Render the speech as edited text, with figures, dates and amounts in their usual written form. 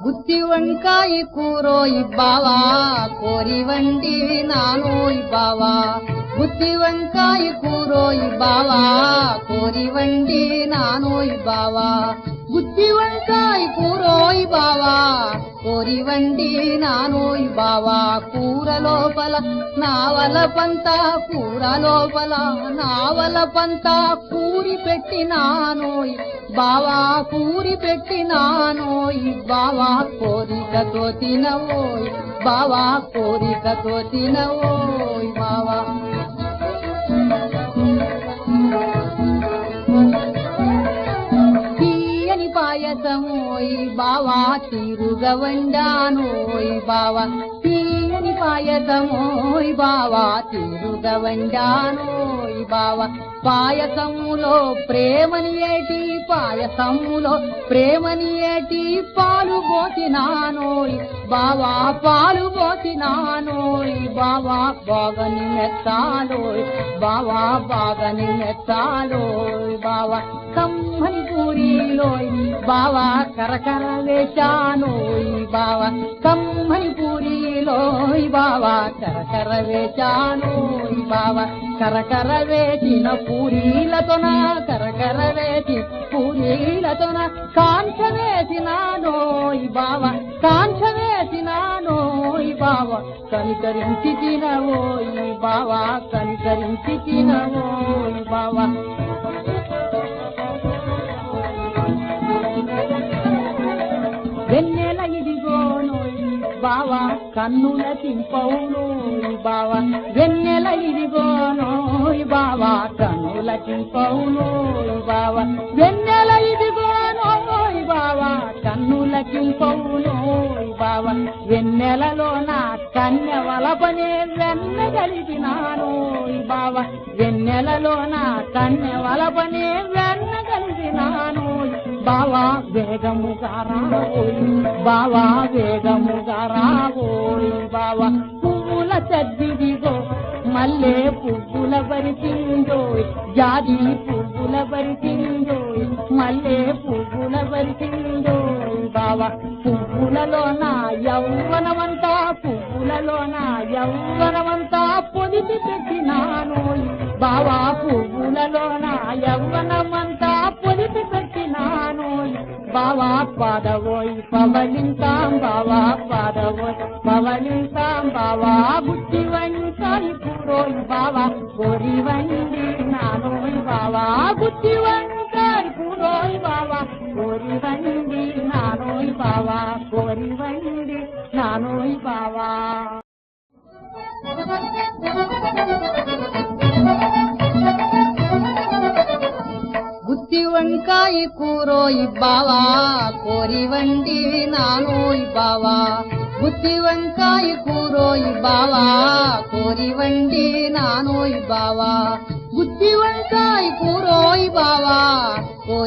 గుత్తి వంకాయ కూరోయి బావా కోరి వండి నానోయ్ బావా గుత్తి వంకాయ కూరోయి బావా కోరి వండి నానోయ్ బావా గుత్తి వంకాయ కూరోయి బావా కోరి వండి నానోయ్ బావా కూర లోపల నావల పంత కూర లోపల నావల పంత కూరి పెట్టినానోయ్ బావా కూరి పెట్టినానోయ్ బావా కోరికతో తినవోయ్ బావా కోరికతో తినవోయ్ బావా తీయని పాయసమోయ్ బావా తీరుగా వండానోయ్ బావా తీయని పాయసమోయ్ బావా తీరుగా వండానోయ్ బావా పాయసములో ప్రేమని ఏటి పాయసములో ప్రేమని ఏటి పాలు పోసినానోయ్ బావా పాలు పోసినానోయ్ బావా బాగని మెత్తాలోయ్ బావా బాగని మెత్తాలోయ్ బావా కమ్మని పూరీలోయ్ బావా కరకర వేశానోయ్ బావా కమ్మని పూరీలోయ్ బావా కరకర వేశానోయ్ బావా కరకర వేసిన పూరీలతోన కరకర వేసి పూరీలతోన కాంచ వేసినానోయ్ బావా కాంచ వేసినానోయ్ బావా కనికరించి తినవోయ్ బావా కనికరించి తినవోయ్ బావా వెన్నెల ఇదిగోనోయ్ బావా కన్నుల తింపవునోయ్ బావా వెన్నెల ఇదిగోనోయ్ బావా కన్నుల తింపవునోయ్ బావా వెన్నెల ఇదిగోనోయ్ బావా కన్నుల తింపవునోయ్ బావా వెన్నెలలో నా కన్య వలపనే వెన్న కలిపినానోయ్ బావా వెన్నెలలో నా కన్య వలపనే వెన్న కలిపినానోయ్ బావా వేగముగా రావోయ్ బావా వేగముగా రావోయ్ బావా పువ్వుల చద్దిదిగో మల్లె పువ్వుల బరిసిందోయ్ జాజి పువ్వుల బరిసిందోయ్ మల్లె పువ్వుల బరిసిందోయ్ బావా పువ్వులలో నా యవ్వనమంతా పువ్వులలో నా యవ్వనమంతా పొదిపి పెట్టినానోయ్ బావా పువ్వులలో నా యవ్వనమంతా పొదిపి పెట్టినానోయ్ బావా పాదవోయ్ పవలింతాం బావా పాదవోయ్ పవలింతాం బావా గుత్తి వంకాయ కూరోయ్ బావా కోరి వండి నానోయ్ బావా గుత్తి వంకాయ కూరోయ్ బావా కోరి వండి నానోయ్ బావా కోరి వండి నానోయ్ బావా గుత్తి వంకాయ కూరోయ్ బావా కోరి వండి నానోయ్ బావా గుత్తి వంకాయ కూరోయ్ బావా కోరి వండి నానోయ్ బావా గుత్తి వంకాయ కూరోయ్ బావా కోరి